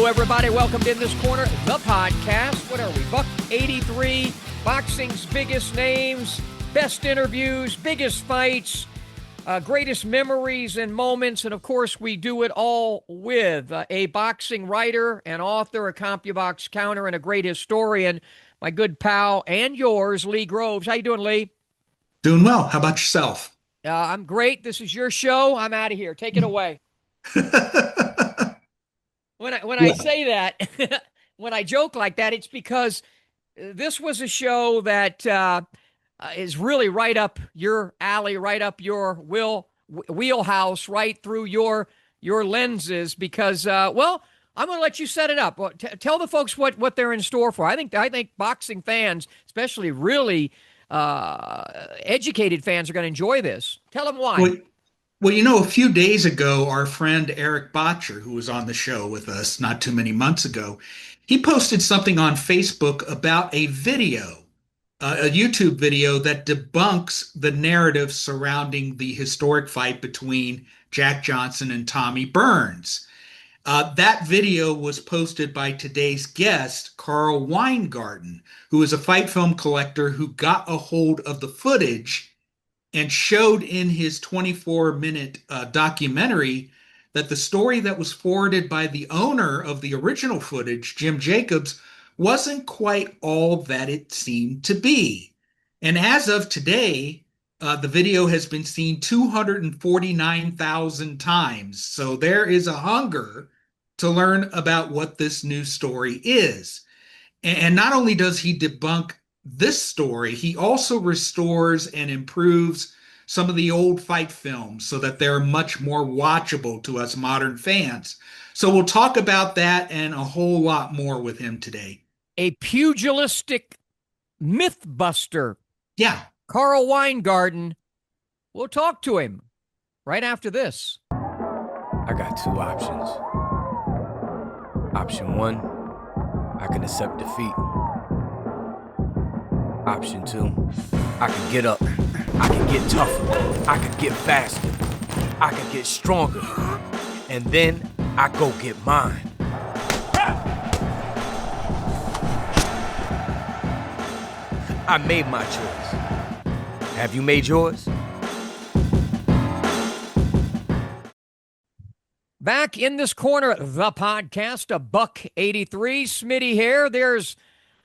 everybody. Welcome to In This Corner, the podcast. What are we, Buck 83, boxing's biggest names, best interviews, biggest fights, greatest memories and moments. And, of course, we do it all with a boxing writer, an author, a CompuBox counter, and a great historian, my good pal and yours, Lee Groves. How you doing, Lee? Doing well. How about yourself? I'm great. This is your show. I'm out of here. Take it away. When I say that, when I joke like that, it's because this was a show that is really right up your alley, right up your wheelhouse, right through your lenses. Because well, I'm going to let you set it up. Well, tell the folks what they're in store for. I think boxing fans, especially really educated fans, are going to enjoy this. Tell them why. Well, a few days ago, our friend Eric Botcher, who was on the show with us not too many months ago, he posted something on Facebook about a video, a YouTube video that debunks the narrative surrounding the historic fight between Jack Johnson and Tommy Burns. That video was posted by today's guest, Carl Weingarten, who is a fight film collector who got a hold of the footage and showed in his 24-minute documentary that the story that was forwarded by the owner of the original footage, Jim Jacobs, wasn't quite all that it seemed to be. And as of today, the video has been seen 249,000 times. So there is a hunger to learn about what this new story is. And not only does he debunk this story, he also restores and improves some of the old fight films so that they're much more watchable to us modern fans. So we'll talk about that and a whole lot more with him today. A pugilistic myth buster. Yeah. Carl Weingarten. We'll talk to him right after this. I got two options. Option one, I can accept defeat. Option two, I can get up, I can get tougher, I can get faster, I can get stronger, and then I go get mine. I made my choice. Have you made yours? Back in this corner, the podcast, a buck 83, Smitty here. There's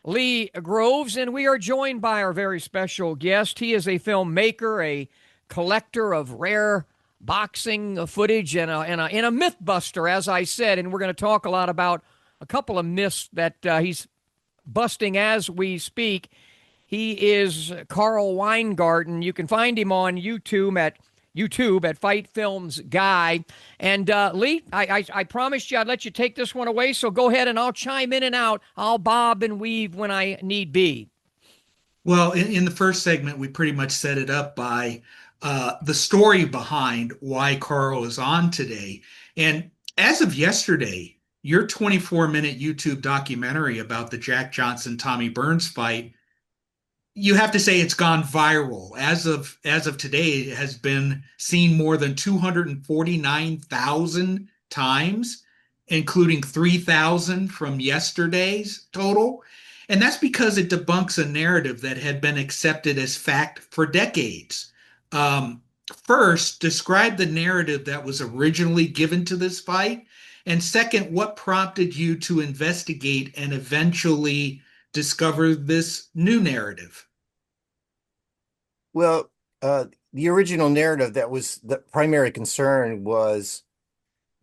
Lee Groves, and we are joined by our very special guest. He is a filmmaker, a collector of rare boxing footage, and a myth buster, as I said. And we're going to talk a lot about a couple of myths that he's busting as we speak. He is Carl Weingarten. You can find him on YouTube at Fight Films Guy. And Lee, I promised you I'd let you take this one away, so go ahead and I'll chime in and out. I'll bob and weave when I need be. Well, in the first segment, we pretty much set it up by the story behind why Carl is on today. And as of yesterday, your 24-minute YouTube documentary about the Jack Johnson-Tommy Burns fight, you have to say it's gone viral. As of today, it has been seen more than 249,000 times, including 3,000 from yesterday's total. And that's because it debunks a narrative that had been accepted as fact for decades. First, describe the narrative that was originally given to this fight. And second, what prompted you to investigate and eventually discover this new narrative? Well, the original narrative that was the primary concern was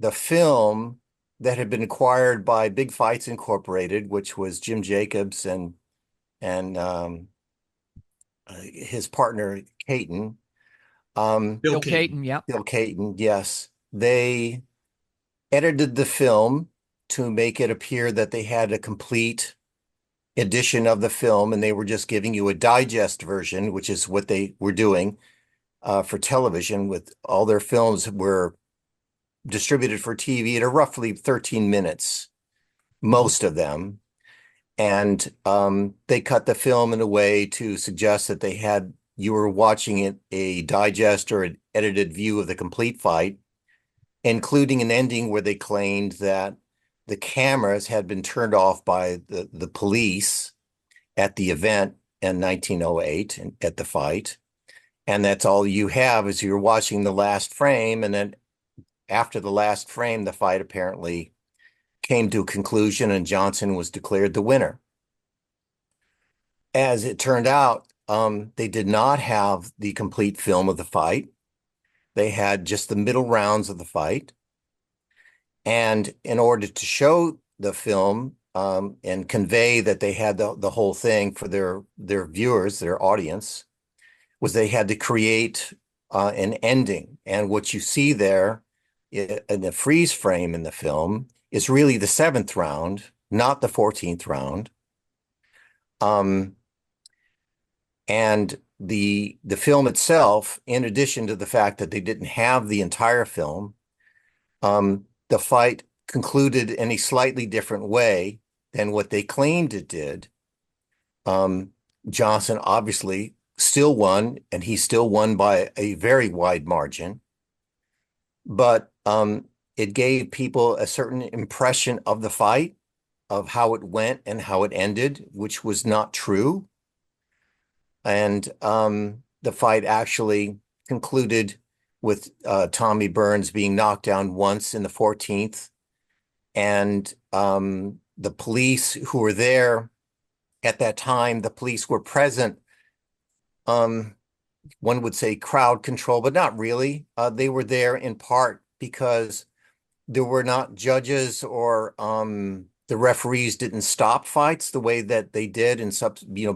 the film that had been acquired by Big Fights Incorporated, which was Jim Jacobs and his partner Caton. Bill Caton, yeah. Bill Caton, yes. They edited the film to make it appear that they had a complete edition of the film, and they were just giving you a digest version, which is what they were doing for television. With all their films were distributed for TV at a roughly 13 minutes, most of them. And they cut the film in a way to suggest that you were watching it, a digest or an edited view of the complete fight, including an ending where they claimed that the cameras had been turned off by the police at the event in 1908 at the fight. And that's all you have is you're watching the last frame. And then after the last frame, the fight apparently came to a conclusion and Johnson was declared the winner. As it turned out, they did not have the complete film of the fight. They had just the middle rounds of the fight. And in order to show the film and convey that they had the whole thing for their viewers, their audience, was they had to create an ending. And what you see there in the freeze frame in the film is really the 7th round, not the 14th round. And the film itself, in addition to the fact that they didn't have the entire film, the fight concluded in a slightly different way than what they claimed it did. Johnson obviously still won, and he still won by a very wide margin. But it gave people a certain impression of the fight, of how it went and how it ended, which was not true. And the fight actually concluded with Tommy Burns being knocked down once in the 14th. And the police who were there at that time, the police were present. One would say crowd control, but not really. They were there in part because there were not judges or the referees didn't stop fights the way that they did in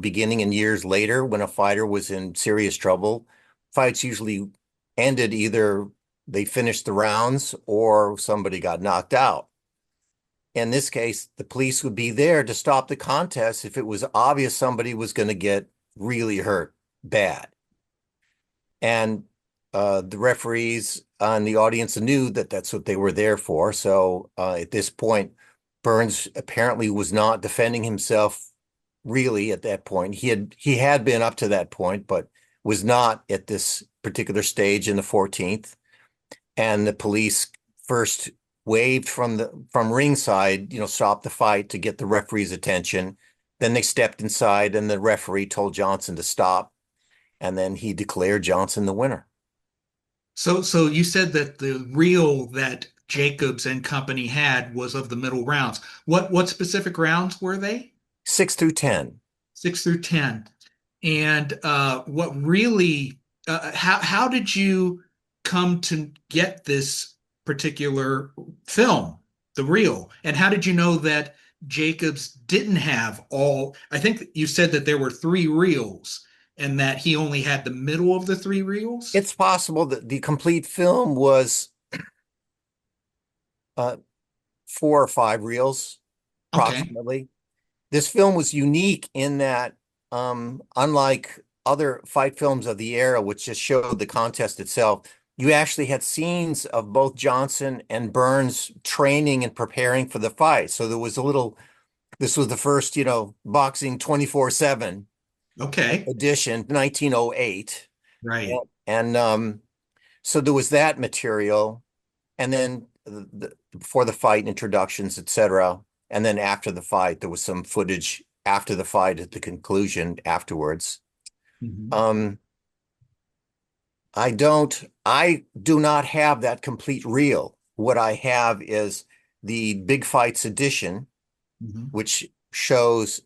beginning in years later when a fighter was in serious trouble. Fights usually ended either they finished the rounds or somebody got knocked out. In this case, the police would be there to stop the contest if it was obvious somebody was going to get really hurt bad. And the referees and the audience knew that that's what they were there for. So at this point, Burns apparently was not defending himself really at that point. He had been up to that point, but was not at this particular stage in the 14th. And the police first waved from ringside, stopped the fight to get the referee's attention. Then they stepped inside and the referee told Johnson to stop. And then he declared Johnson the winner. So you said that the reel that Jacobs and company had was of the middle rounds. What specific rounds were they? 6 through 10. 6 through 10. And what really, how did you come to get this particular film, the reel? And how did you know that Jacobs didn't have all? I think you said that there were 3 reels and that he only had the middle of the 3 reels. It's possible that the complete film was 4 or 5 reels, approximately. Okay. This film was unique in that, unlike other fight films of the era, which just showed the contest itself, you actually had scenes of both Johnson and Burns training and preparing for the fight. So there was this was the first, boxing 24/7 edition, 1908. Right. And so there was that material. And then before the fight, introductions, etc. And then after the fight, there was some footage after the fight at the conclusion afterwards. Mm-hmm. I do not have that complete reel. What I have is the Big Fights edition, mm-hmm. which shows,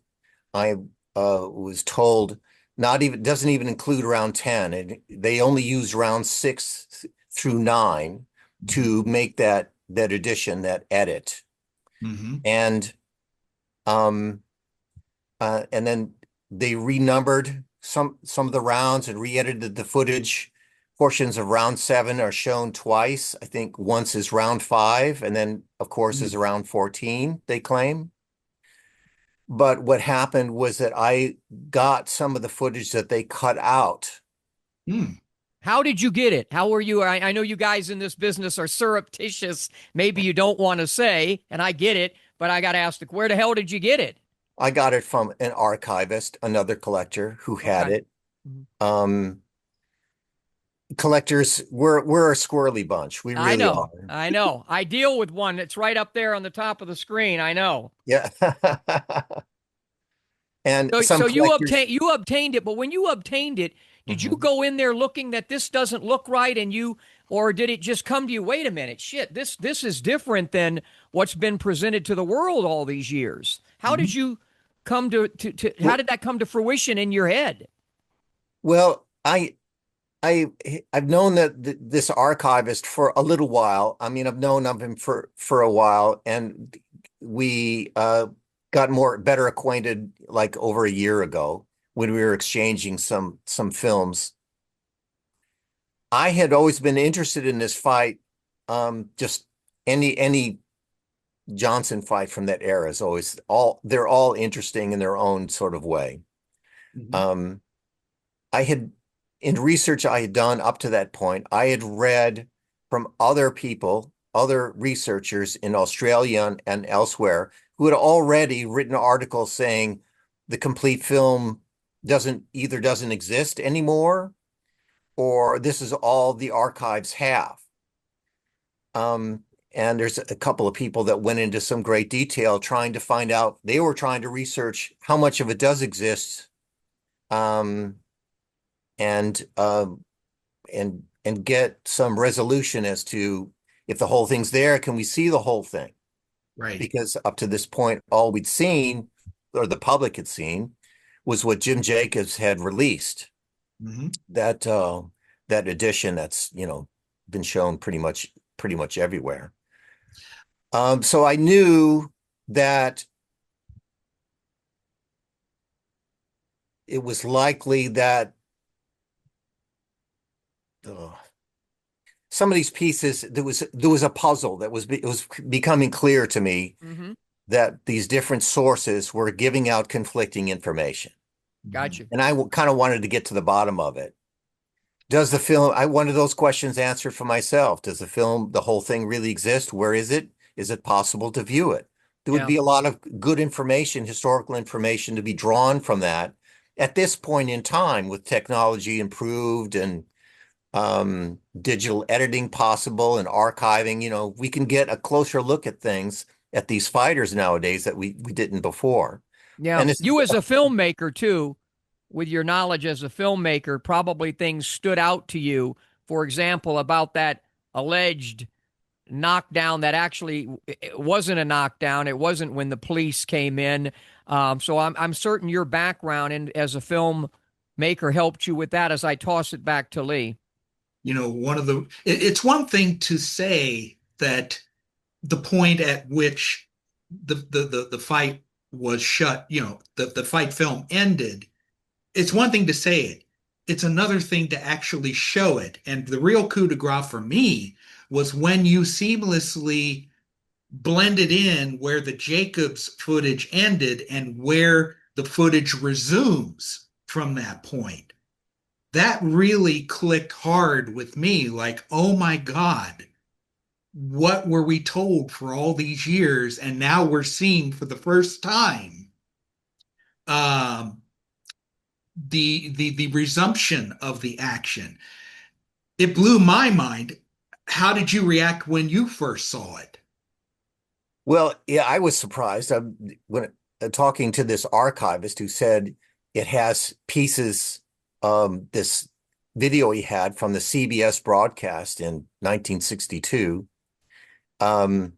I was told, doesn't even include round 10. They only use round 6 through 9 mm-hmm. to make that edition, that edit. Mm-hmm. And then they renumbered some of the rounds and re-edited the footage. Portions of round 7 are shown twice. I think once is round 5, and then, of course, is round 14, they claim. But what happened was that I got some of the footage that they cut out. How did you get it? How were you? I know you guys in this business are surreptitious. Maybe you don't want to say, and I get it, but I got to ask, where the hell did you get it? I got it from an archivist, another collector who had it. Mm-hmm. collectors, we're a squirrely bunch. We I really know. are. I know. I deal with one that's right up there on the top of the screen. I know. Yeah. And So, some so collectors, you obtained it, but when you obtained it, did you Mhm. go in there looking that this doesn't look right, or did it just come to you? Wait a minute, shit, this is different than what's been presented to the world all these years. How did Mhm. you come to how Well, did that come to fruition in your head? well, I I've known that this archivist for a little while. I mean, I've known of him for a while, and we got more better acquainted like over a year ago when we were exchanging some films. I had always been interested in this fight. Just any Johnson fight from that era is always all they're all interesting in their own sort of way. Mhm. Um, I had in research I had done up to that point, I had read from other people, other researchers in Australia and elsewhere who had already written articles saying the complete film doesn't exist anymore, or this is all the archives have. Um, and there's a couple of people that went into some great detail trying to find out, they were trying to research how much of it does exist, um, and and get some resolution as to if the whole thing's there, can we see the whole thing? Right. Because up to this point, all we'd seen, or the public had seen, was what Jim Jacobs had released. Mhm. That that edition that's, been shown pretty much everywhere. So I knew that it was likely that uh, some of these pieces there was a puzzle that it was becoming clear to me Mm-hmm. that these different sources were giving out conflicting information. Got Mhm. you. And I kind of wanted to get to the bottom of it. I wanted those questions answered for myself. Does the whole thing really exist? Where is it? Is it possible to view it? There would Yeah. be a lot of good information, historical information to be drawn from that at this point in time with technology improved and digital editing possible and archiving. We can get a closer look at things at these fighters nowadays that we didn't before. Yeah. And this is You as a filmmaker too, with your knowledge as a filmmaker, probably things stood out to you. For example, about that alleged knockdown that actually it wasn't a knockdown. It wasn't when the police came in. So I'm certain your background and as a filmmaker helped you with that. As I toss it back to Lee. It's one thing to say that the point at which the fight was shut, the fight film ended. It's one thing to say it. It's another thing to actually show it. And the real coup de grace for me was when you seamlessly blended in where the Jacobs footage ended and where the footage resumes from that point. That really clicked hard with me. Like, oh my God, what were we told for all these years? And now we're seeing for the first time um, the resumption of the action. It blew my mind. How did you react when you first saw it? Well, yeah, I was surprised when talking to this archivist who said it has pieces, this video he had from the CBS broadcast in 1962, um,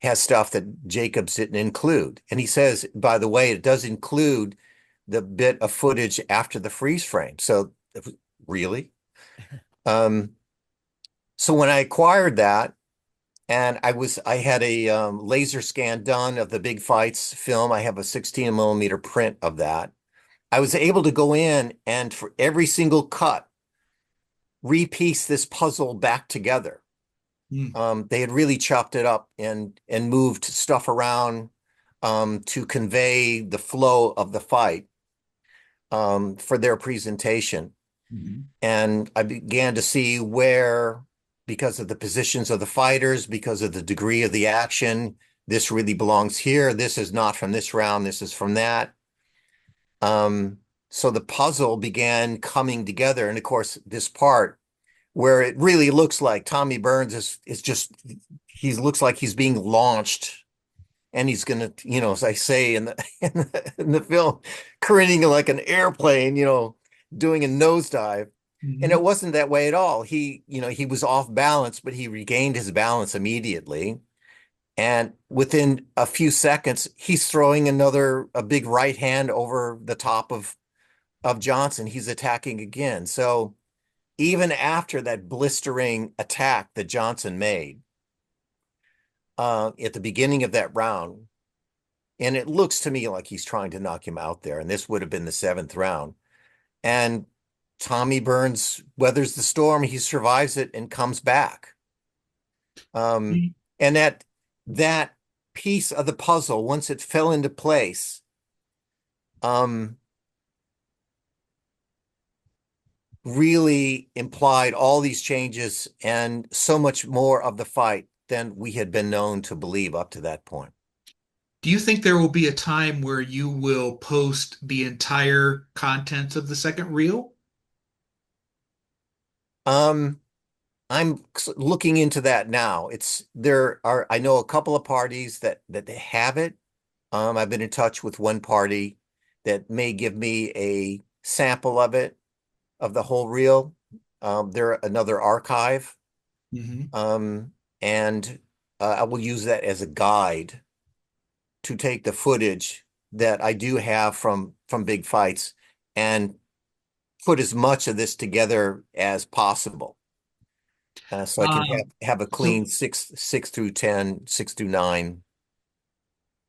has stuff that Jacobs didn't include. And he says, by the way, it does include the bit of footage after the freeze frame. So really? Um, so when I acquired that, and I had a laser scan done of the big fights film. I have a 16 millimeter print of that. I was able to go in and for every single cut, repiece this puzzle back together. Hmm. They had really chopped it up and moved stuff around to convey the flow of the fight for their presentation. Mhm. And I began to see where, because of the positions of the fighters, because of the degree of the action, this really belongs here. This is not from this round. This is from that. Um, so the puzzle began coming together. And of course, this part where it really looks like Tommy Burns is just he looks like he's being launched, and he's gonna, as I say in the in the film, careening like an airplane, doing a nosedive. And it Mhm. wasn't that way at all. He was off balance, but he regained his balance immediately. And within a few seconds, he's throwing a big right hand over the top of Johnson. He's attacking again. So even after that blistering attack that Johnson made at the beginning of that round, and it looks to me like he's trying to knock him out there, and this would have been the seventh round. And Tommy Burns weathers the storm. He survives it and comes back. And that piece of the puzzle, once it fell into place, um, really implied all these changes and so much more of the fight than we had been known to believe up to that point. Do you think there will be a time where you will post the entire contents of the second reel? Um, I'm looking into that now. I know a couple of parties that they have it. I've been in touch with one party that may give me a sample of it, of the whole reel. They're another archive. Hmm. Um, and I will use that as a guide to take the footage that I do have from big fights and put as much of this together as possible. So I can have a So clean six through 10, 6 through 9.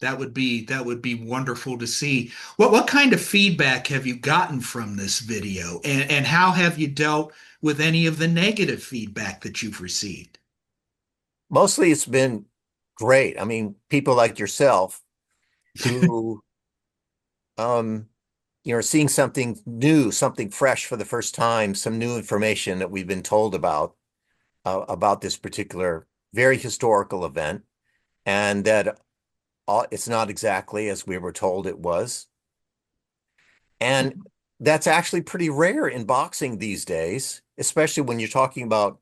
that would be wonderful to see. What kind of feedback have you gotten from this video, and how have you dealt with any of the negative feedback that you've received? Mostly it's been great. I mean, people like yourself who um seeing something new, something fresh for the first time, some new information that we've been told about this particular very historical event, and that it's not exactly as we were told it was. And that's actually pretty rare in boxing these days, especially when you're talking about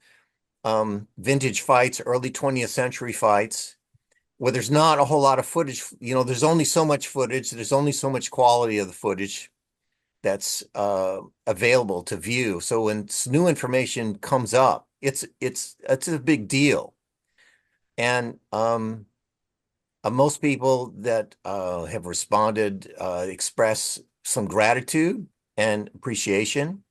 vintage fights, early 20th century fights, where there's not a whole lot of footage. There's only so much footage, there's only so much quality of the footage that's available to view. So when new information comes up, it's a big deal. And most people that have responded express some gratitude and appreciation.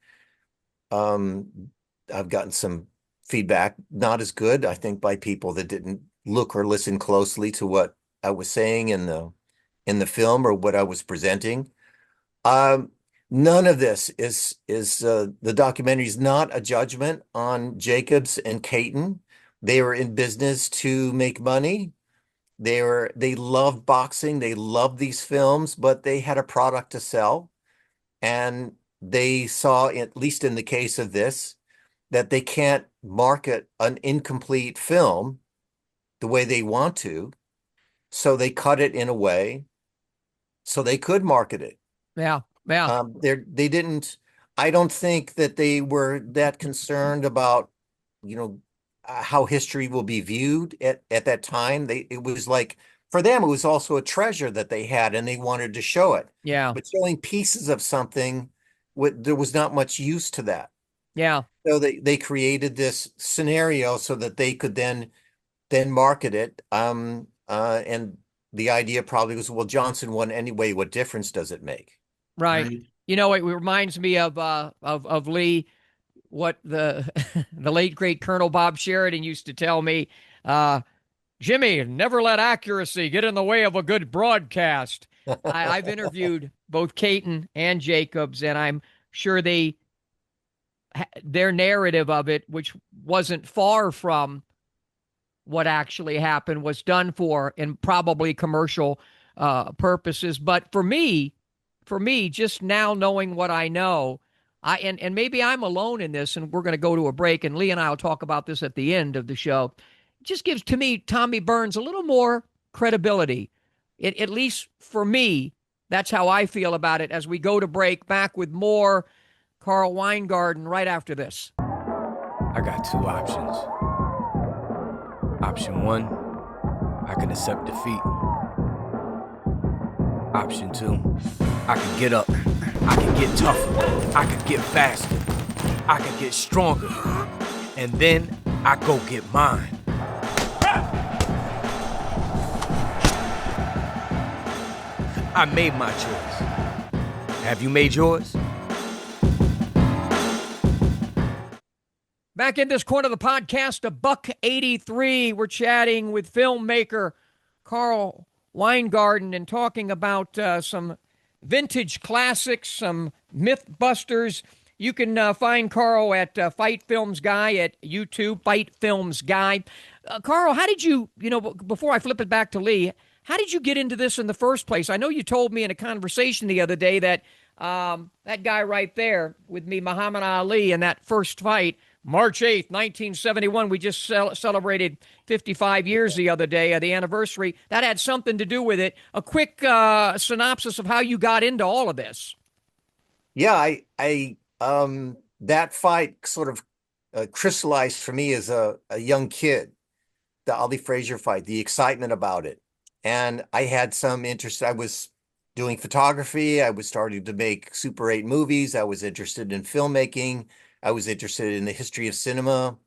I've gotten some feedback, not as good, I think, by people that didn't look or listen closely to what I was saying in the film or what I was presenting. Um, None of this is the documentary is not a judgment on Jacobs and Caton. They were in business to make money. They loved boxing. They loved these films, but they had a product to sell. And they saw, at least in the case of this, that they can't market an incomplete film the way they want to. So they cut it in a way so they could market it. Yeah. Yeah. They didn't, I don't think that they were that concerned about, you know, how history will be viewed at that time. It was like, for them, it was also a treasure that they had and they wanted to show it. Yeah. But showing pieces of something, there was not much use to that. Yeah. So they created this scenario so that they could then market it. And the idea probably was, well, Johnson won anyway. What difference does it make? Right. Right. It reminds me of Lee, what the the late great Colonel Bob Sheridan used to tell me. Jimmy, never let accuracy get in the way of a good broadcast. I've interviewed both Caton and Jacobs, and I'm sure their narrative of it, which wasn't far from what actually happened, was done for and probably commercial purposes. But for me, just now knowing what I know, and maybe I'm alone in this, and we're going to go to a break, and Lee and I will talk about this at the end of the show. It just gives to me Tommy Burns a little more credibility. At least for me, that's how I feel about it. As we go to break, back with more Carl Weingarten right after this. I got two options. Option one, I can accept defeat. Option two, I can get up. I can get tougher. I can get faster. I can get stronger. And then I go get mine. I made my choice. Have you made yours? Back in this corner of the podcast, $1.83. We're chatting with filmmaker Carl Weingarten and talking about some vintage classics, some mythbusters. You can find Carl at Fight Films Guy at YouTube, Fight Films Guy. Carl, how did you, before I flip it back to Lee, how did you get into this in the first place? I know you told me in a conversation the other day that that guy right there with me, Muhammad Ali, in that first fight, March 8th, 1971, we just celebrated 55 years the other day, the anniversary. That had something to do with it. A quick synopsis of how you got into all of this. Yeah, that fight sort of crystallized for me as a young kid, the Ali Frazier fight, the excitement about it. And I had some interest. I was doing photography. I was starting to make Super 8 movies. I was interested in filmmaking. I was interested in the history of cinema.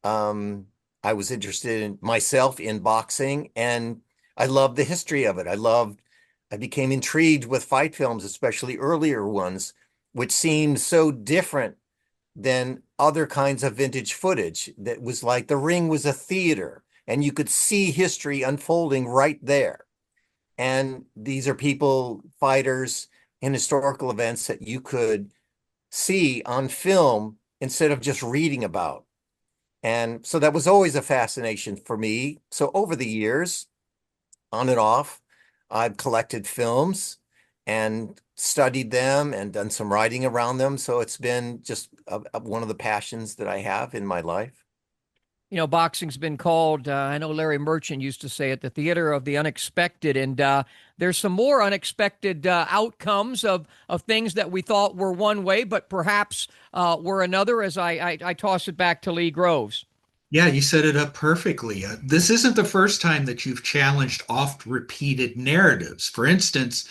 I was interested in myself in boxing, and I loved the history of it. I became intrigued with fight films, especially earlier ones, which seemed so different than other kinds of vintage footage. That was like the ring was a theater, and you could see history unfolding right there. And these are people, fighters, and historical events that you could see on film instead of just reading about. And so that was always a fascination for me. So over the years, on and off, I've collected films and studied them and done some writing around them. So it's been just one of the passions that I have in my life. Boxing's been called, I know Larry Merchant used to say it, the theater of the unexpected. And there's some more unexpected outcomes of things that we thought were one way, but perhaps were another, as I toss it back to Lee Groves. Yeah, you set it up perfectly. This isn't the first time that you've challenged oft-repeated narratives. For instance,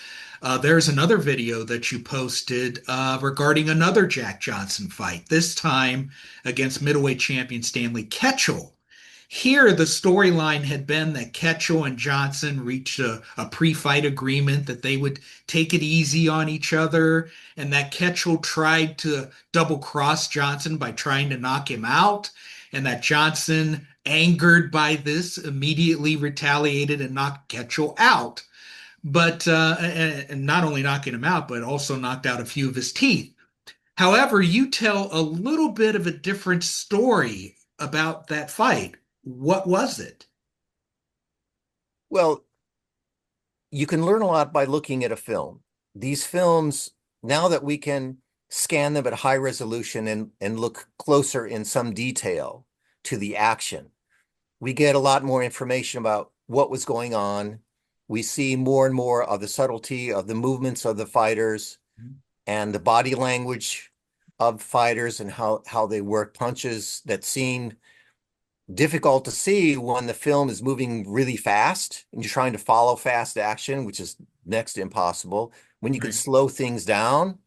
there's another video that you posted regarding another Jack Johnson fight, this time against middleweight champion Stanley Ketchel. Here, the storyline had been that Ketchel and Johnson reached a pre-fight agreement that they would take it easy on each other, and that Ketchel tried to double-cross Johnson by trying to knock him out, and that Johnson, angered by this, immediately retaliated and knocked Ketchel out. But and not only knocking him out, but also knocked out a few of his teeth. However, you tell a little bit of a different story about that fight. What was it? Well, you can learn a lot by looking at a film. These films, now that we can scan them at high resolution and look closer in some detail to the action, we get a lot more information about what was going on. We see more and more of the subtlety of the movements of the fighters and the body language of fighters and how they work punches that seem difficult to see when the film is moving really fast and you're trying to follow fast action, which is next to impossible, when you can slow things down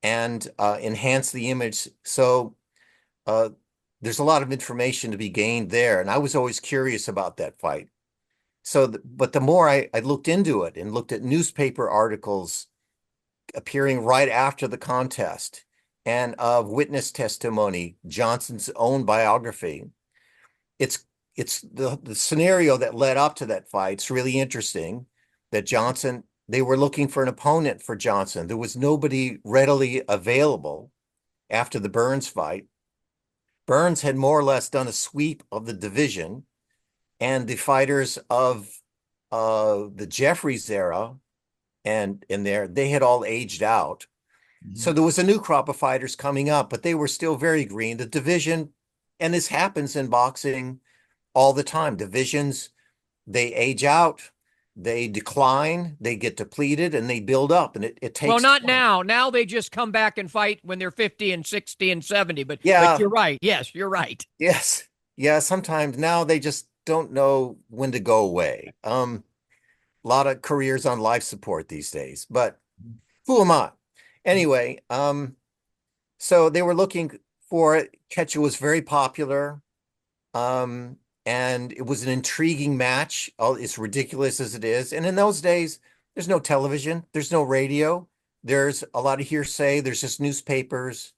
and enhance the image. So there's a lot of information to be gained there. And I was always curious about that fight. But the more I looked into it and looked at newspaper articles appearing right after the contest and of witness testimony, Johnson's own biography, it's the scenario that led up to that fight. It's really interesting that Johnson, they were looking for an opponent for Johnson. There was nobody readily available after the Burns fight. Burns had more or less done a sweep of the division, and the fighters of the Jeffries era and they had all aged out. So there was a new crop of fighters coming up, but they were still very green. The division, and this happens in boxing all the time, divisions, they age out, they decline, they get depleted, and they build up, and it Well, takes not time. now. Now they just come back and fight when they're 50 and 60 and 70. But Yeah, you're right. Yes, you're right. yes, yeah. Sometimes now they just don't know when to go away. A lot of careers on life support these days, but who am I? Anyway, so they were looking for it. Ketchel was very popular. Um, and it was an intriguing match, as ridiculous as it is. And in those days, there's no television, there's no radio, there's a lot of hearsay, there's just newspapers,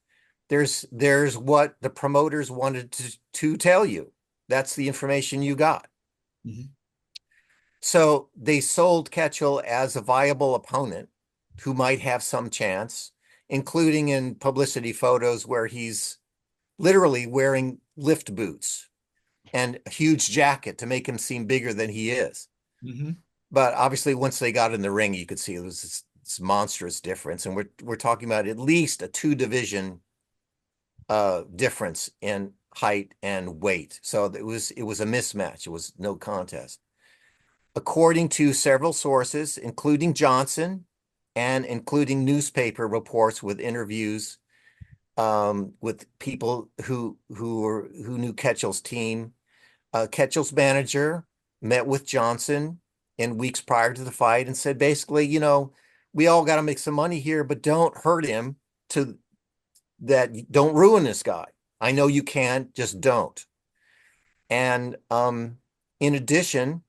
there's what the promoters wanted to tell you. That's the information you got. Mhm. So they sold Ketchel as a viable opponent who might have some chance, including in publicity photos where he's literally wearing lift boots and a huge jacket to make him seem bigger than he is. Mhm. But obviously, once they got in the ring, you could see it was this monstrous difference, and we're talking about at least a 2 division difference in height and weight. So it was a mismatch. It was no contest. According to several sources, including Johnson and including newspaper reports with interviews with people who knew Ketchel's team. Ketchel's manager met with Johnson in weeks prior to the fight and said, basically, we all got to make some money here, but don't hurt him don't ruin this guy. I know you can, just don't. And in addition,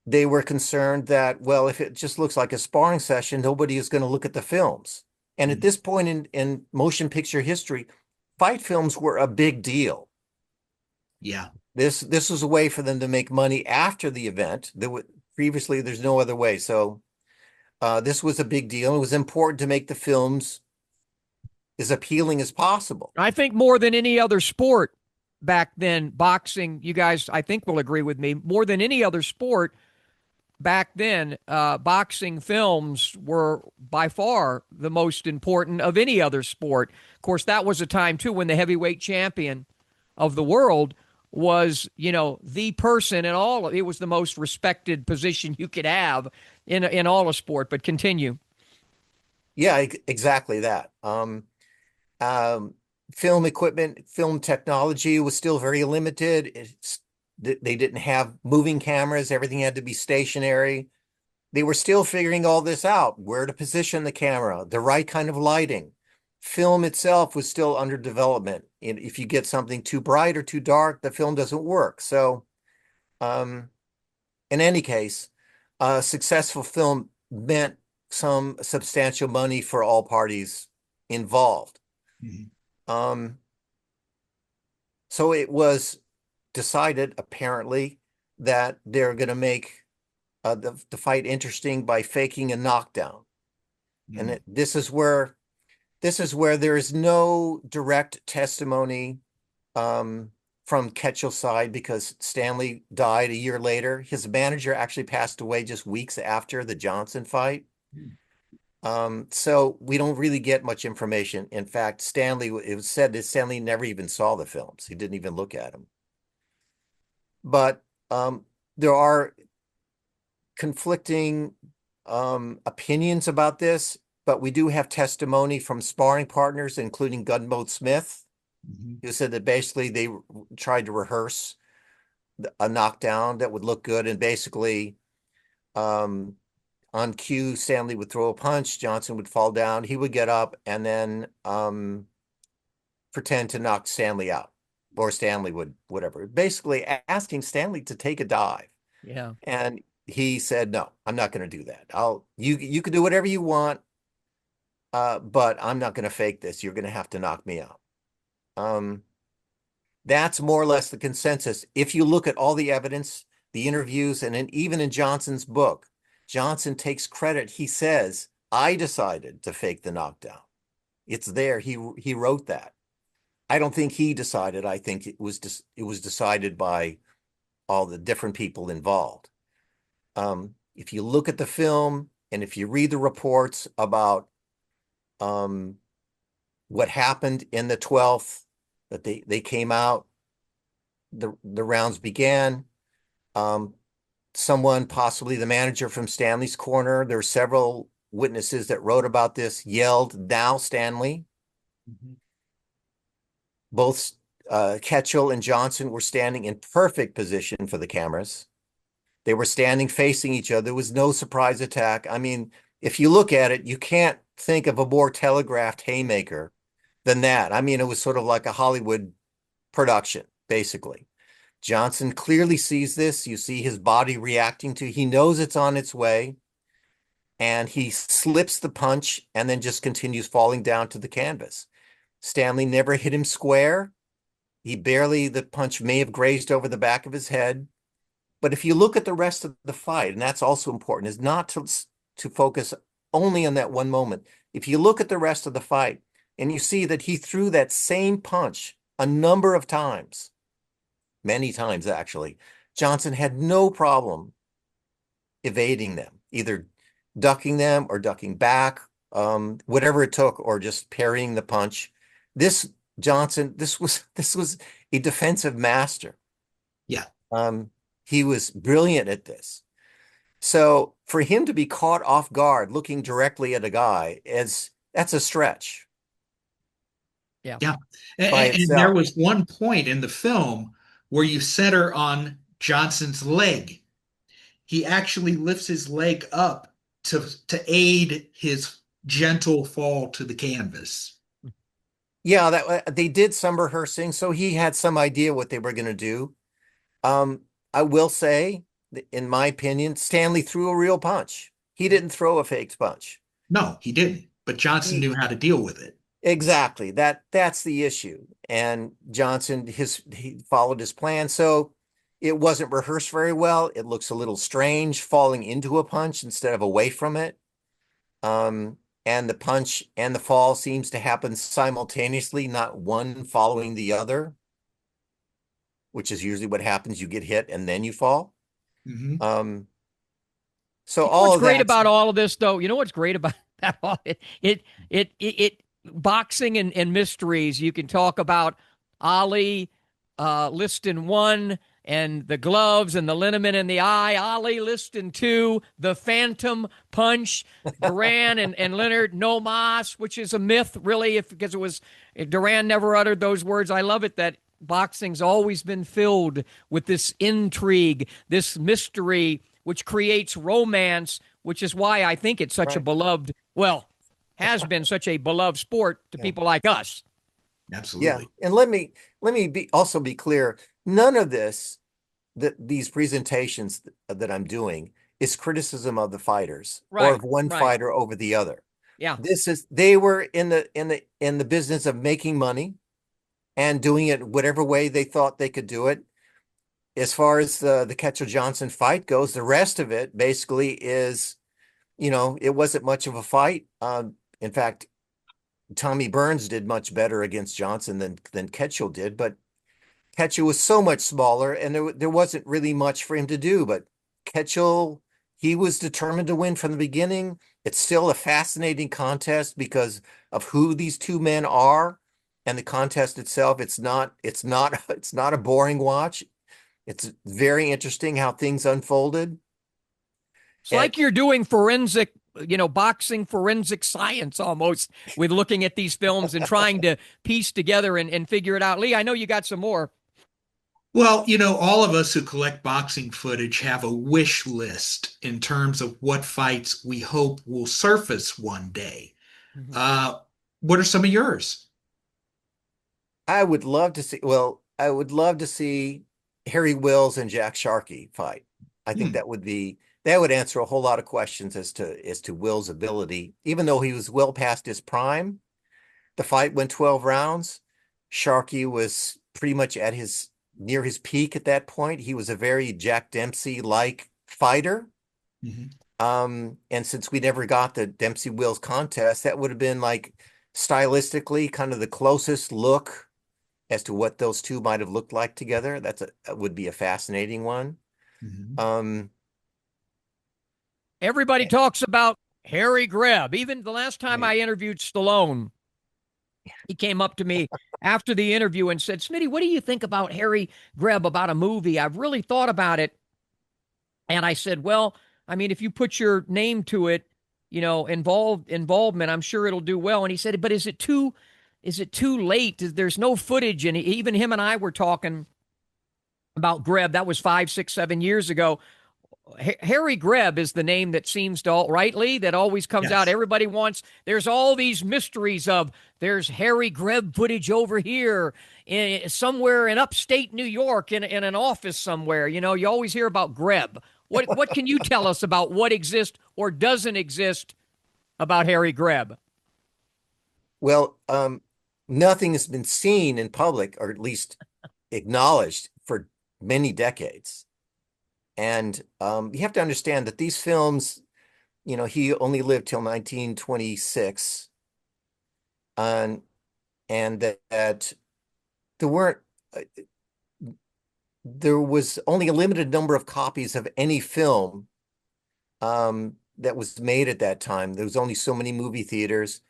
they were concerned that, well, if it just looks like a sparring session, nobody is going to look at the films. And at this point in motion picture history, fight films were a big deal. Yeah. This was a way for them to make money after the event. Previously, there's no other way. So this was a big deal. It was important to make the films as appealing as possible. I think more than any other sport back then, boxing, you guys, I think, will agree with me, more than any other sport back then, boxing films were by far the most important of any other sport. Of course, that was a time, too, when the heavyweight champion of the world was, the person in all. It was the most respected position you could have in all of sport. But continue. Yeah, exactly that. Film equipment, film technology was still very limited. They didn't have moving cameras. Everything had to be stationary. They were still figuring all this out, where to position the camera, the right kind of lighting. Film itself was still under development. And if you get something too bright or too dark, the film doesn't work. So, in any case, a successful film meant some substantial money for all parties involved. Mhm. So it was decided, apparently, that they're going to make the fight interesting by faking a knockdown. And this is where there is no direct testimony from Ketchel's side, because Stanley died a year later. His manager actually passed away just weeks after the Johnson fight. So we don't really get much information. In fact, it was said that Stanley never even saw the films. He didn't even look at them. But there are conflicting opinions about this, but we do have testimony from sparring partners, including Gunboat Smith, who said that basically they tried to rehearse a knockdown that would look good, and basically on cue, Stanley would throw a punch, Johnson would fall down, he would get up and then pretend to knock Stanley out, or Stanley would, whatever, basically asking Stanley to take a dive. Yeah. And he said, no, I'm not going to do that. You can do whatever you want, but I'm not going to fake this. You're going to have to knock me out. That's more or less the consensus. If you look at all the evidence, the interviews, and even in Johnson's book, Johnson takes credit. He says, I decided to fake the knockdown. It's there. He wrote that. I don't think he decided. I think it was decided by all the different people involved. If you look at the film and if you read the reports about what happened in the 12th, that they came out, the rounds began. someone, possibly the manager from Stanley's Corner, there were several witnesses that wrote about this, yelled, "Now, Stanley." Mhm. Both Ketchel and Johnson were standing in perfect position for the cameras. They were standing facing each other. There was no surprise attack. I mean, if you look at it, you can't think of a more telegraphed haymaker than that. I mean, it was sort of like a Hollywood production, basically. Johnson clearly sees this. You see his body reacting to, he knows it's on its way, and he slips the punch and then just continues falling down to the canvas. Stanley never hit him square. The punch may have grazed over the back of his head. But if you look at the rest of the fight, and that's also important, is not to focus only on that one moment. If you look at the rest of the fight and you see that he threw that same punch a number of times, many times actually, Johnson had no problem evading them, either ducking them or ducking back, whatever it took, or just parrying the punch. This was a defensive master. Yeah. He was brilliant at this. So for him to be caught off guard looking directly at a guy, that's a stretch Yeah. Yeah. by And there itself. was one point in the film where you center on Johnson's leg. He actually lifts his leg up to aid his gentle fall to the canvas. Yeah, that they did some rehearsing, so he had some idea what they were going to do. I will say, in my opinion, Stanley threw a real punch. He didn't throw a faked punch. No, he didn't, but Johnson He knew how to deal with it. Exactly. That's the issue. And Johnson, he followed his plan. So it wasn't rehearsed very well. It looks a little strange falling into a punch instead of away from it. And the punch and the fall seems to happen simultaneously, not one following the other, which is usually what happens. You get hit and then you fall. Mhm. So You know all what's of great that. about all of this, though? You know what's great about that? It boxing and mysteries. You can talk about Ali listing one and the gloves and the liniment in the eye. Ali listing two, the phantom punch. Duran and Leonard no mas, which is a myth, really, because it was Duran never uttered those words. I love it that boxing's always been filled with this intrigue, this mystery, which creates romance, which is why I think it's such a Right. beloved, well, has been such a beloved sport to Yeah. people like us. Yeah. Absolutely. And let me also be clear. None of these presentations that I'm doing is criticism of the fighters or Right, of one right. fighter over the other. Yeah. They were in the business of making money and doing it whatever way they thought they could do it. As far as the Ketchel Johnson fight goes, the rest of it basically is, it wasn't much of a fight. In fact, Tommy Burns did much better against Johnson than Ketchel did, but Ketchel was so much smaller, and there wasn't really much for him to do. But Ketchel, he was determined to win from the beginning. It's still a fascinating contest because of who these two men are, and the contest itself. It's not a boring watch. It's very interesting how things unfolded. It's And like you're doing forensic, boxing forensic science almost with looking at these films and trying to piece together and figure it out. Lee, I know you got some more. Well, all of us who collect boxing footage have a wish list in terms of what fights we hope will surface one day. Mhm. Uh, what are some of yours? I would love to see Harry Wills and Jack Sharkey fight. I think Hmm. that would answer a whole lot of questions as to Will's ability. Even though he was well past his prime, the fight went 12 rounds. Sharkey was pretty much near his peak at that point. He was a very Jack Dempsey-like fighter. Mhm. And since we never got the Dempsey Wills contest, that would have been like stylistically kind of the closest look as to what those two might have looked like together. That would be a fascinating one. Mhm. Um, Everybody talks about Harry Greb. Even the last time right. I interviewed Stallone, he came up to me after the interview and said, Smitty, what do you think about Harry Greb, about a movie? I've really thought about it. And I said, well, I mean, if you put your name to it, involvement, I'm sure it'll do well. And he said, but is it too late? There's no footage. And even him and I were talking about Greb. That was 5, 6, 7 years ago. Harry Greb is the name that seems to rightly that always comes out. Yes. Everybody wants. There's all these mysteries of there's Harry Greb footage over here somewhere in upstate New York in an office somewhere. You always hear about Greb. What can you tell us about what exists or doesn't exist about Harry Greb? Well, nothing has been seen in public, or at least acknowledged, for many decades. And you have to understand that these films, he only lived till 1926, and that there weren't there was only a limited number of copies of any film that was made at that time. There was only so many movie theaters,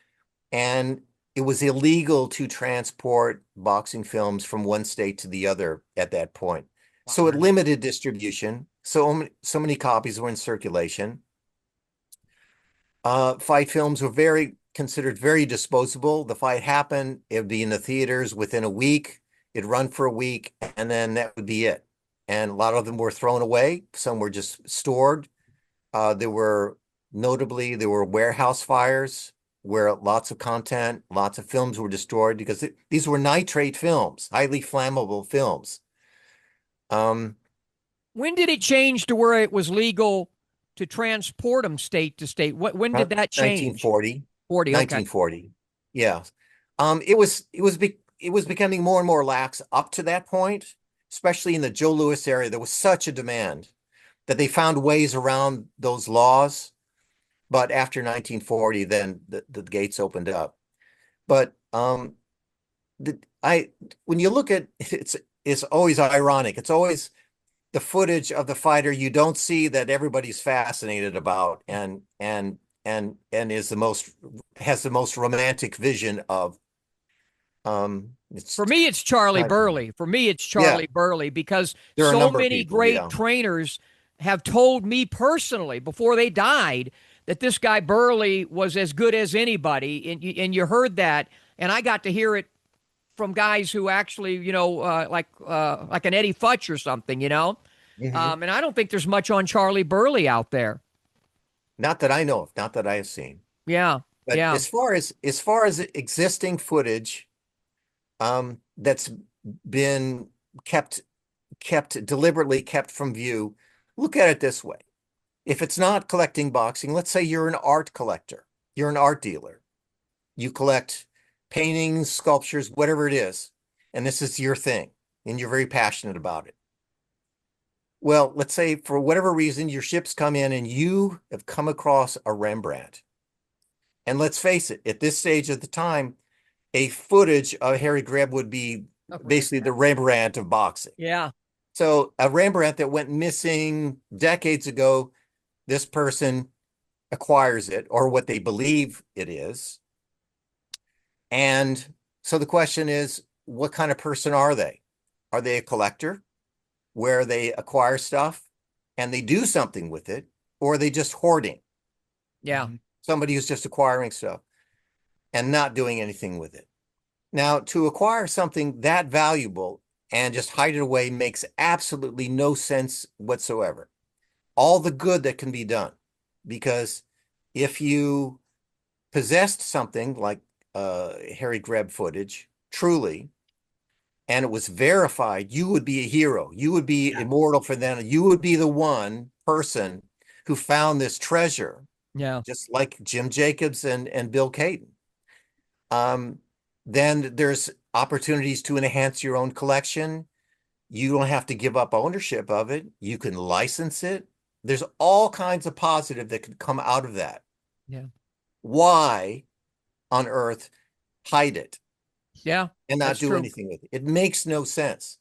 and it was illegal to transport boxing films from one state to the other at that point. So it limited distribution. So many copies were in circulation. Fight films were considered very disposable. The fight happened, it would be in the theaters within a week. It'd run for a week, and then that would be it. And a lot of them were thrown away. Some were just stored. There were warehouse fires where lots of content, lots of films were destroyed because these were nitrate films, highly flammable films. When did it change to where it was legal to transport them state to state? When did that change? 1940. 40. Okay. 1940. Yeah. It was becoming more and more lax up to that point, especially in the Joe Louis area. There was such a demand that they found ways around those laws. But after 1940, then the gates opened up. But when you look at it's always ironic. It's always the footage of the fighter you don't see that everybody's fascinated about and has the most romantic vision of. For me, it's Charlie Burley. Burley because so many great trainers have told me personally before they died that this guy Burley was as good as anybody, and you heard that, and I got to hear it from guys who actually, like an Eddie Futch or something, Mm-hmm. And I don't think there's much on Charlie Burley out there. Not that I know of, not that I have seen. Yeah, but yeah. As far as existing footage, that's been deliberately kept from view, look at it this way. If it's not collecting boxing, let's say you're an art collector, you're an art dealer. You collect paintings, sculptures, whatever it is, and this is your thing, and you're very passionate about it. Well, let's say for whatever reason, your ships come in and you have come across a Rembrandt. And let's face it, at this stage of the time, a footage of Harry Greb would be basically the Rembrandt of boxing. Yeah. So a Rembrandt that went missing decades ago, this person acquires it, or what they believe it is. And so the question is, what kind of person are they? Are they a collector where they acquire stuff and they do something with it, or are they just hoarding? Yeah. Somebody who's just acquiring stuff and not doing anything with it. Now, to acquire something that valuable and just hide it away makes absolutely no sense whatsoever. All the good that can be done, because if you possessed something like Harry Greb footage truly, and it was verified, you would be a hero. You would be immortal for them. You would be the one person who found this treasure. Yeah. Just like Jim Jacobs and Bill Caton. Then there's opportunities to enhance your own collection. You don't have to give up ownership of it. You can license it. There's all kinds of positive that could come out of that. Yeah. Why on earth hide it? Yeah. And not do anything with it. It makes no sense.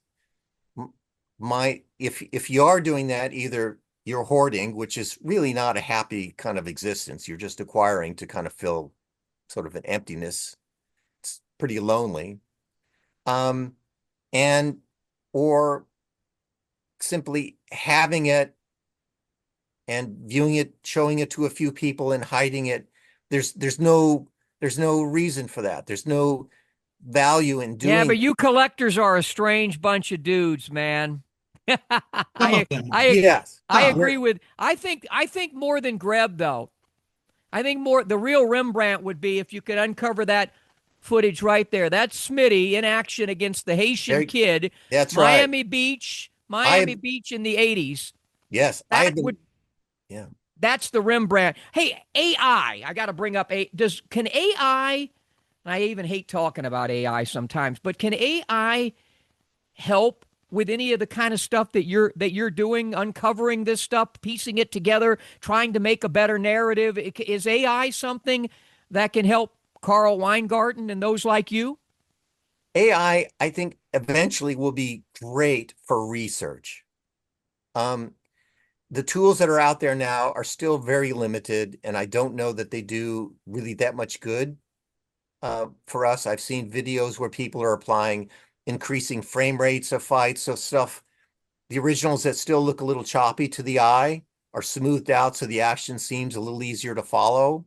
If you are doing that, either you're hoarding, which is really not a happy kind of existence. You're just acquiring to kind of fill sort of an emptiness. It's pretty lonely. Or simply having it and viewing it, showing it to a few people and hiding it. There's no reason for that. There's no value in Yeah, but doing. you collectors are a strange bunch of dudes, man. Some I of them are. I Yes. I Some. agree with. I think more than Greb though. I think more the real Rembrandt would be if you could uncover that footage right there. That's Smitty in action against the Haitian There, kid, that's right. Miami Beach, I Miami Beach in the 80s. yes, I That have would been. Yeah. that's the Rembrandt. Hey, I got to bring up a does can AI, I even hate talking about AI sometimes, but can AI help with any of the kind of stuff that you're doing, uncovering this stuff, piecing it together, trying to make a better narrative? Is AI something that can help Carl Weingarten and those like you? I think eventually will be great for research. Um, the tools that are out there now are still very limited, and I don't know that they do really that much good for us. I've seen videos where people are applying increasing frame rates of fights, so stuff, the originals that still look a little choppy to the eye are smoothed out so the action seems a little easier to follow.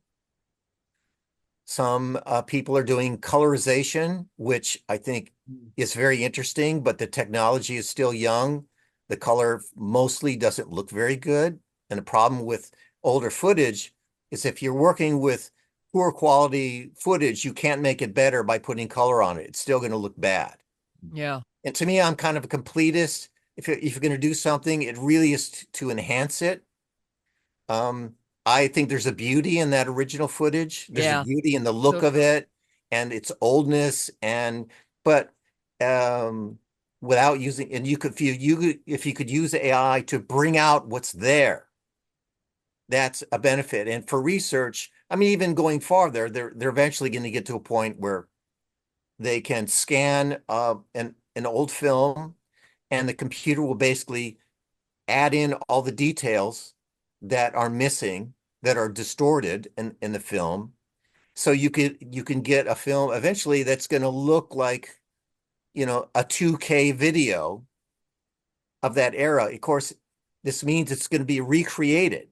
Some people are doing colorization, which I think is very interesting, but the technology is still young. The color mostly doesn't look very good. And the problem with older footage is if you're working with poor quality footage, you can't make it better by putting color on it. It's still going to look bad. Yeah. And to me, I'm kind of a completist. If you're going to do something, it really is to enhance it. Um, I think there's a beauty in that original footage. There's a Yeah. beauty in the look So of it and its oldness, and but um without using, and you could if you could use AI to bring out what's there, that's a benefit. And for research, I mean, even going farther, they're eventually going to get to a point where they can scan an old film, and the computer will basically add in all the details that are missing, that are distorted in the film. So you can get a film eventually that's going to look like, a 2K video of that era. Of course, this means it's going to be recreated.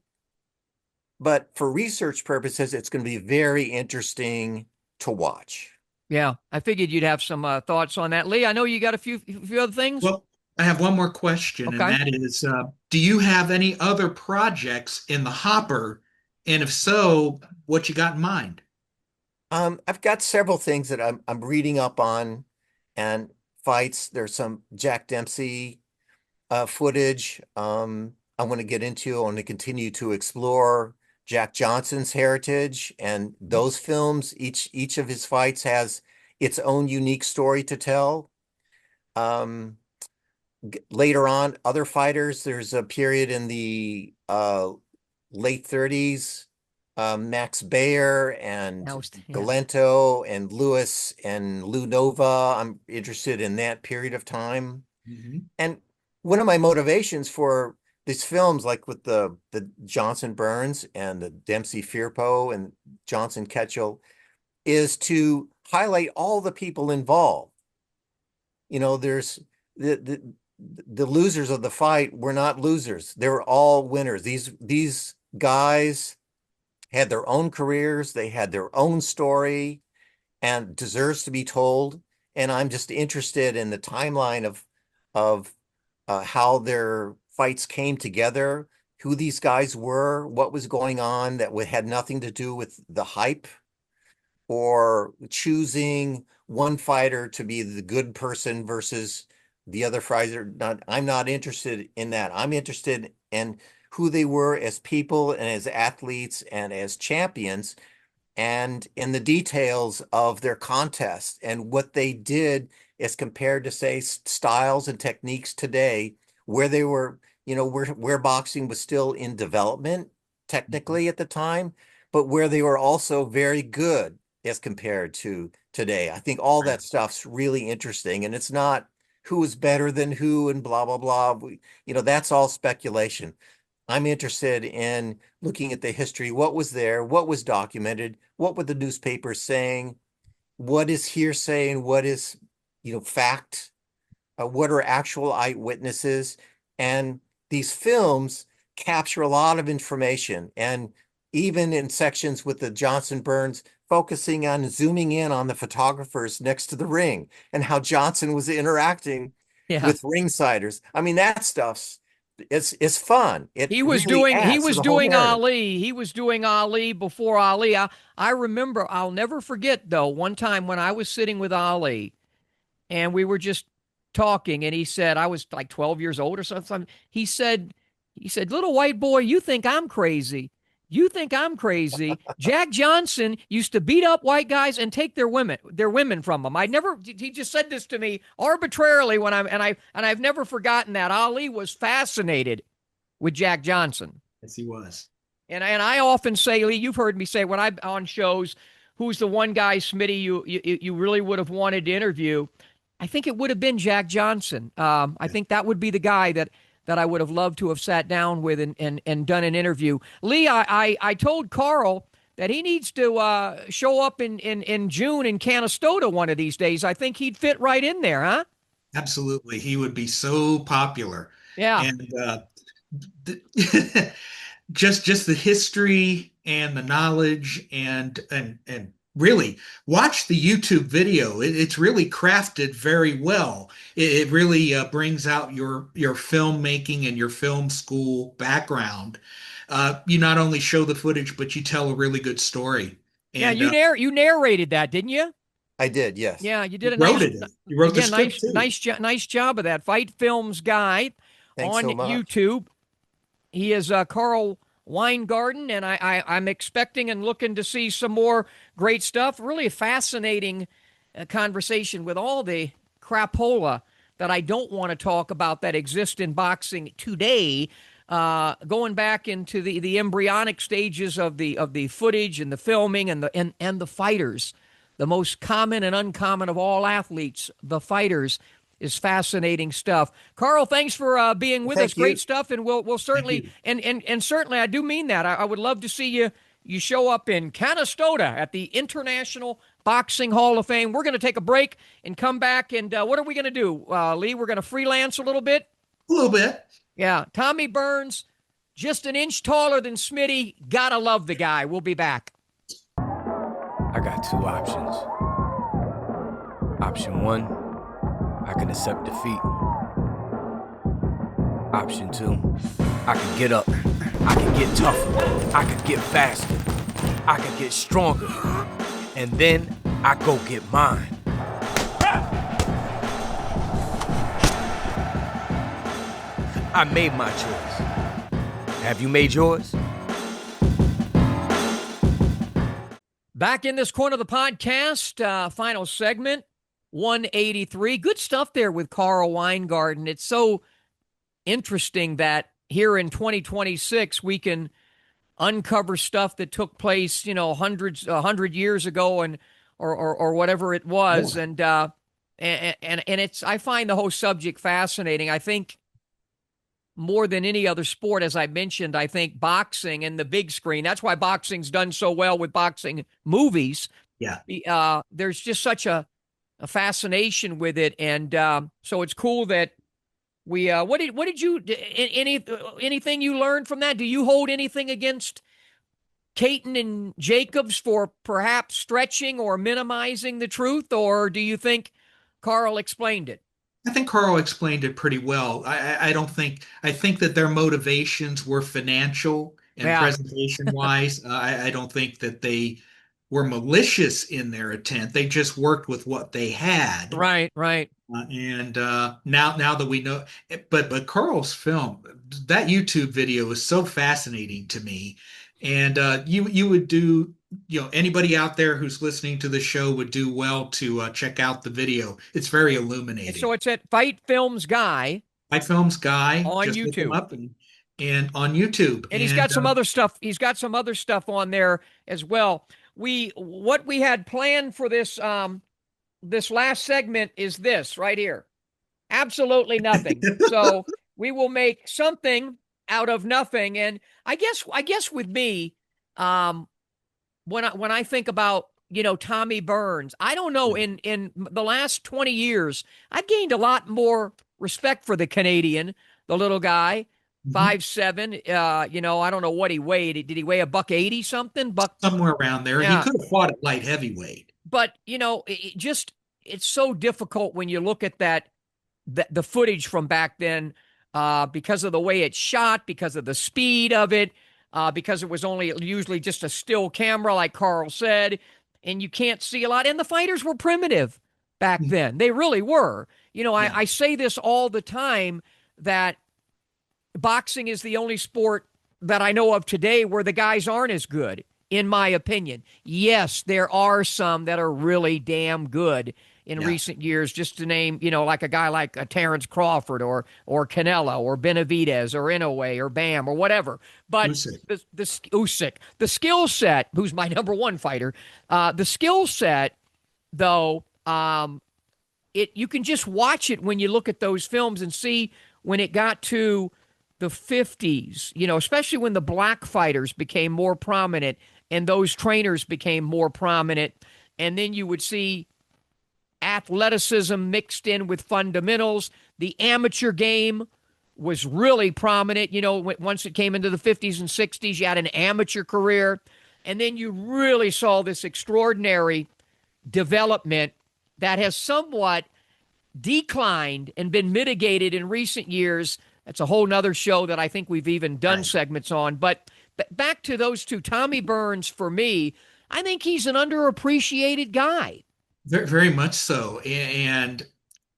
But for research purposes, it's going to be very interesting to watch. yeah, I figured you'd have some thoughts on that, Lee. I know you got a few other things. Well, I have one more question, and Okay. that is, do you have any other projects in the hopper? And if so, what you got in mind? I've got several things that I'm reading up on and fights. There's some Jack Dempsey footage I want to get into. I want to continue to explore Jack Johnson's heritage and those films. Each of his fights has its own unique story to tell. Um, Later on, other fighters. There's a period in the late 30s. Max Baer and Yeah. Galento and Lewis and Lou Nova. I'm interested in that period of time. Mhm. And one of my motivations for these films, like with the Johnson Burns and the Dempsey Firpo and Johnson Ketchel, is to highlight all the people involved. There's the losers of the fight were not losers. They were all winners. These guys had their own careers, they had their own story, and deserves to be told. And I'm just interested in the timeline of how their fights came together, who these guys were, what was going on that had nothing to do with the hype or choosing one fighter to be the good person versus the other fighter. I'm not interested in that. I'm interested in who they were as people and as athletes and as champions, and in the details of their contest and what they did as compared to, say, styles and techniques today, where they were, where boxing was still in development technically at the time, but where they were also very good as compared to today. I think all that stuff's really interesting, and it's not who is better than who and blah, blah, blah. That's all speculation. I'm interested in looking at the history, what was there, what was documented, what were the newspapers saying, what is hearsay and what is, fact, what are actual eyewitnesses. And these films capture a lot of information. And even in sections with the Johnson Burns, focusing on zooming in on the photographers next to the ring and how Johnson was interacting Yeah. with ringsiders. I mean, that stuff's it's fun. It He was really doing he adds to was the whole doing narrative. Ali. He was doing Ali before Ali. I remember, I'll never forget though, one time when I was sitting with Ali and we were just talking, and he said, I was like 12 years old or something. He said, little white boy, you think I'm crazy. You think I'm crazy. Jack Johnson used to beat up white guys and take their women from them. He just said this to me arbitrarily and I've never forgotten that. Ali was fascinated with Jack Johnson. Yes, he was. And I often say, Lee, you've heard me say when I'm on shows, who's the one guy, Smitty, you really would have wanted to interview? I think it would have been Jack Johnson. I think that would be the guy that I would have loved to have sat down with and done an interview. Lee, I told Carl that he needs to show up in June in Canastota one of these days. I think he'd fit right in there, huh? Absolutely. He would be so popular. Yeah. And just the history and the knowledge and really watch the YouTube video. It's really crafted very well. It really brings out your filmmaking and your film school background. You not only show the footage, but you tell a really good story. Yeah, And you narrated that, didn't you? I did, yes. Yeah, you you did a wrote nice, it. You wrote the again, script too. nice job of that. Fight Films Guy Thanks on so much. YouTube. He is Carl Weingarten, and I'm expecting and looking to see some more great stuff. Really a fascinating conversation with all the crapola that I don't want to talk about that exist in boxing today. Going back into the embryonic stages of the footage and the filming and the fighters, the most common and uncommon of all athletes, the fighters, is fascinating stuff. Carl, thanks for being with us. Thank you. Great stuff, and we'll certainly and certainly I do mean that. I would love to see you show up in Canastota at the International Boxing Hall of Fame. We're going to take a break and come back, and what are we going to do, Lee? We're going to freelance a little bit. A little bit. Yeah, Tommy Burns, just an inch taller than Smitty. Gotta love the guy. We'll be back. I got two options. Option one, I can accept defeat. Option two, I can get up. I can get tougher. I can get faster. I can get stronger. And then I go get mine. I made my choice. Have you made yours? Back in this corner of the podcast, final segment, 183. Good stuff there with Carl Weingarten. It's so interesting that here in 2026 we can uncover stuff that took place, 100 years ago and or whatever it was, and it's I find the whole subject fascinating. I think more than any other sport, as I mentioned, I think boxing and the big screen. That's why boxing's done so well with boxing movies. Yeah. There's just such a fascination with it, and so it's cool that we. What did you anything you learned from that? Do you hold anything against Caton and Jacobs for perhaps stretching or minimizing the truth, or do you think Carl explained it? I think Carl explained it pretty well. I think that their motivations were financial and Yeah. presentation wise. I don't think that they were malicious in their intent. They just worked with what they had. Right. And now that we know, but Carl's film, that YouTube video is so fascinating to me. And you would do, anybody out there who's listening to the show would do well to check out the video. It's very illuminating. So it's at Fight Films Guy Fight Films Guy on just look him YouTube. up and on YouTube. And he's got some other stuff. He's got some other stuff on there as well. What we had planned for this this last segment is this right here. Absolutely nothing. So we will make something out of nothing. And I guess with me, when I think about Tommy Burns, I don't know, in the last 20 years, I've gained a lot more respect for the Canadian, the little guy. Mhm. 5'7". I don't know what he weighed. Did he weigh a buck 80 something? Buck, Somewhere around there. He yeah. could have fought at light heavyweight. But it's so difficult when you look at the footage from back then, because of the way it's shot, because of the speed of it, because it was only usually just a still camera, like Carl said, and you can't see a lot. And the fighters were primitive back Mhm. then. They really were. Yeah. I say this all the time, that boxing is the only sport that I know of today where the guys aren't as good, in my opinion. Yes, there are some that are really damn good in Yeah. recent years, just to name, like a guy like Terrence Crawford or Canelo or Benavidez or Inoue or Bam or whatever. But Usyk. the Usyk, the skill set, who's my number one fighter, the skill set, though, you can just watch it when you look at those films and see when it got to the 50s, especially when the black fighters became more prominent and those trainers became more prominent. And then you would see athleticism mixed in with fundamentals. The amateur game was really prominent. Once it came into the 50s and 60s, you had an amateur career. And then you really saw this extraordinary development that has somewhat declined and been mitigated in recent years. That's a whole nother show that I think we've even done Right. segments on. But back to those two, Tommy Burns, for me, I think he's an underappreciated guy. Very, very much so. And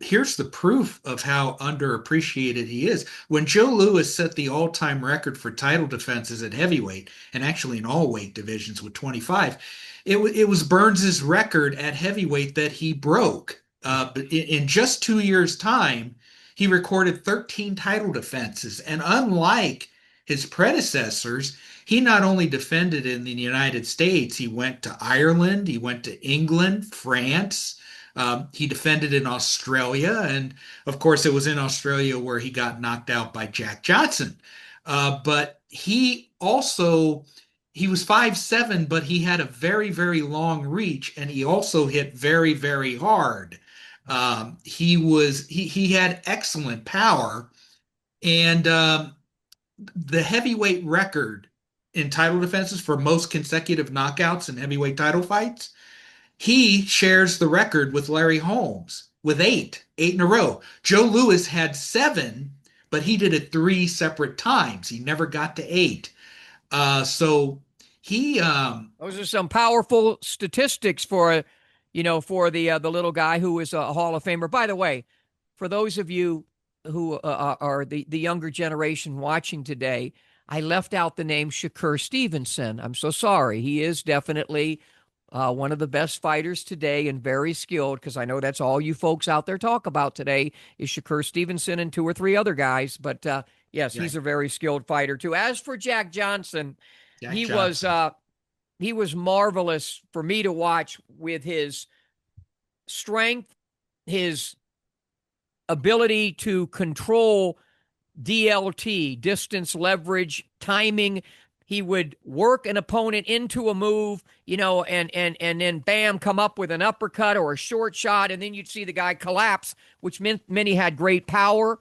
here's the proof of how underappreciated he is. When Joe Louis set the all-time record for title defenses at heavyweight, and actually in all weight divisions with 25, it was Burns's record at heavyweight that he broke. But in just 2 years' time, he recorded 13 title defenses. And unlike his predecessors, he not only defended in the United States, he went to Ireland, he went to England, France. He defended in Australia. And of course, it was in Australia where he got knocked out by Jack Johnson. But he was 5'7", but he had a very, very long reach, and he also hit very, very hard. He had excellent power, and the heavyweight record in title defenses for most consecutive knockouts in heavyweight title fights, he shares the record with Larry Holmes with eight in a row. Joe Louis had seven, but he did it three separate times. He never got to eight. So he, Those are some powerful statistics for, the little guy who is a Hall of Famer. By the way, for those of you who are the younger generation watching today, I left out the name Shakur Stevenson. I'm so sorry. He is definitely one of the best fighters today and very skilled, because I know that's all you folks out there talk about today is Shakur Stevenson and two or three other guys. But yes, right, he's a very skilled fighter too. As for Jack Johnson, Jack he was Johnson. he was marvelous for me to watch, with his strength, his ability to control DLT, distance leverage, timing. He would work an opponent into a move, and then bam, come up with an uppercut or a short shot, and then you'd see the guy collapse, which meant many had great power,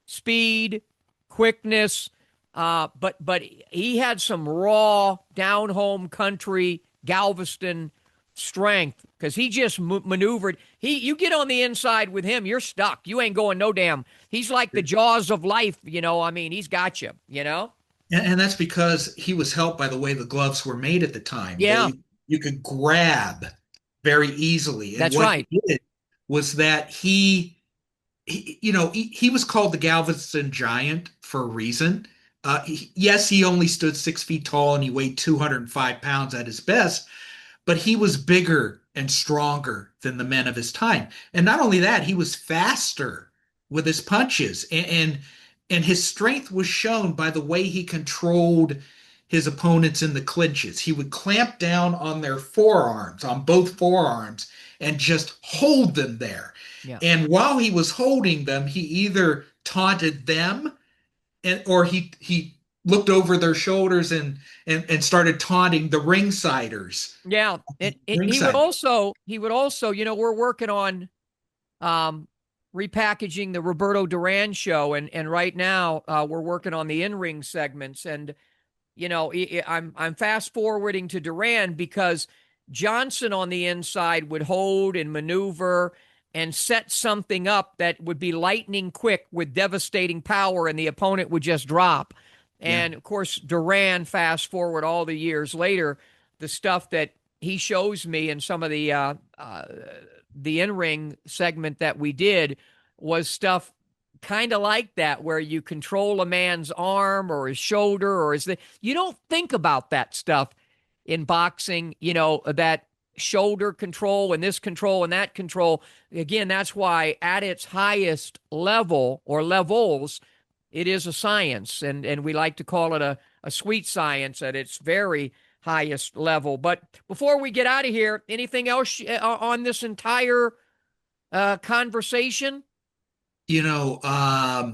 speed, quickness, but he had some raw down home country Galveston strength, because he just maneuvered. You get on the inside with him, you're stuck. You ain't going no damn. He's like the jaws of life. I mean, he's got you. And that's because he was helped by the way the gloves were made at the time. Yeah, You could grab very easily. And that's what right. he did was that he was called the Galveston Giant for a reason. Yes, he only stood 6 feet tall and he weighed 205 pounds at his best, but he was bigger and stronger than the men of his time. And not only that, he was faster with his punches, and his strength was shown by the way he controlled his opponents in the clinches. He would clamp down on their forearms, on both forearms, and just hold them there. Yeah. And while he was holding them, he either taunted them, or he looked over their shoulders and started taunting the ringsiders. Yeah. And he would Ringside. also, we're working on repackaging the Roberto Duran show, and right now we're working on the in-ring segments. And I'm fast forwarding to Duran because Johnson on the inside would hold and maneuver and set something up that would be lightning quick with devastating power, and the opponent would just drop. And of course, Duran, fast forward all the years later, the stuff that he shows me in some of the in-ring segment that we did was stuff kind of like that, where you control a man's arm or his shoulder or you don't think about that stuff in boxing, that shoulder control and this control and that control. Again, that's why at its highest level or levels, it is a science, and we like to call it a sweet science at its very highest level. But before we get out of here, anything else on this entire conversation? I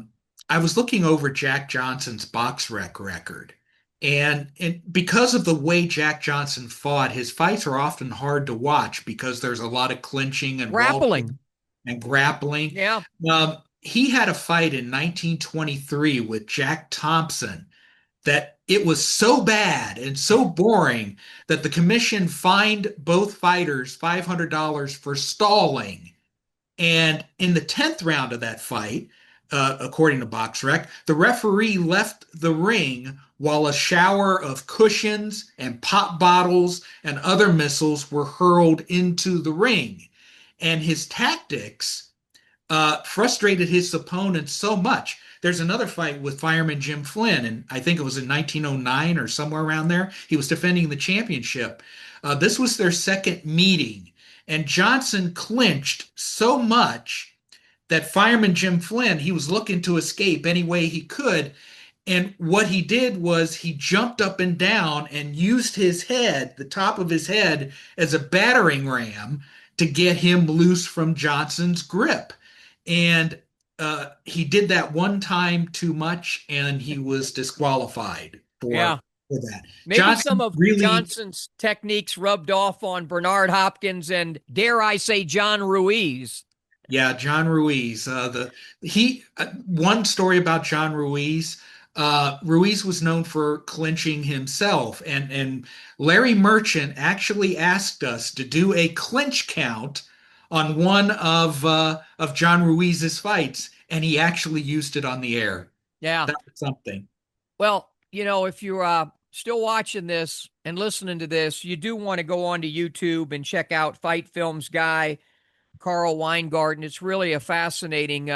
was looking over Jack Johnson's box rec record, and because of the way Jack Johnson fought, his fights are often hard to watch because there's a lot of clinching and grappling. Yeah. He had a fight in 1923 with Jack Thompson that it was so bad and so boring that the commission fined both fighters $500 for stalling. And in the 10th round of that fight, according to BoxRec, the referee left the ring while a shower of cushions and pop bottles and other missiles were hurled into the ring. And his tactics frustrated his opponents so much. There's another fight with Fireman Jim Flynn, and I think it was in 1909 or somewhere around there. He was defending the championship. This was their second meeting, and Johnson clinched so much that Fireman Jim Flynn, he was looking to escape any way he could. And what he did was he jumped up and down and used his head, the top of his head, as a battering ram to get him loose from Johnson's grip. And he did that one time too much, and he was disqualified for that. Maybe some of Johnson's techniques rubbed off on Bernard Hopkins and, dare I say, John Ruiz. Yeah, John Ruiz. One story about John Ruiz. Ruiz was known for clinching himself, and Larry Merchant actually asked us to do a clinch count on one of John Ruiz's fights, and he actually used it on the air. Yeah, that was something. Well, if you're still watching this and listening to this, you do want to go onto YouTube and check out Fight Films guy Carl Weingarten. It's really a fascinating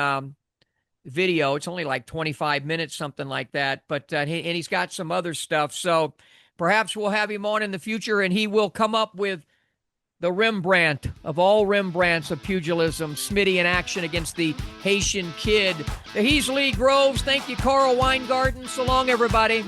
video. It's only like 25 minutes, something like that. But and he's got some other stuff. So perhaps we'll have him on in the future, and he will come up with the Rembrandt of all Rembrandts of pugilism, Smitty in action against the Haitian Kid. He's Lee Groves. Thank you, Carl Weingarten. So long, everybody.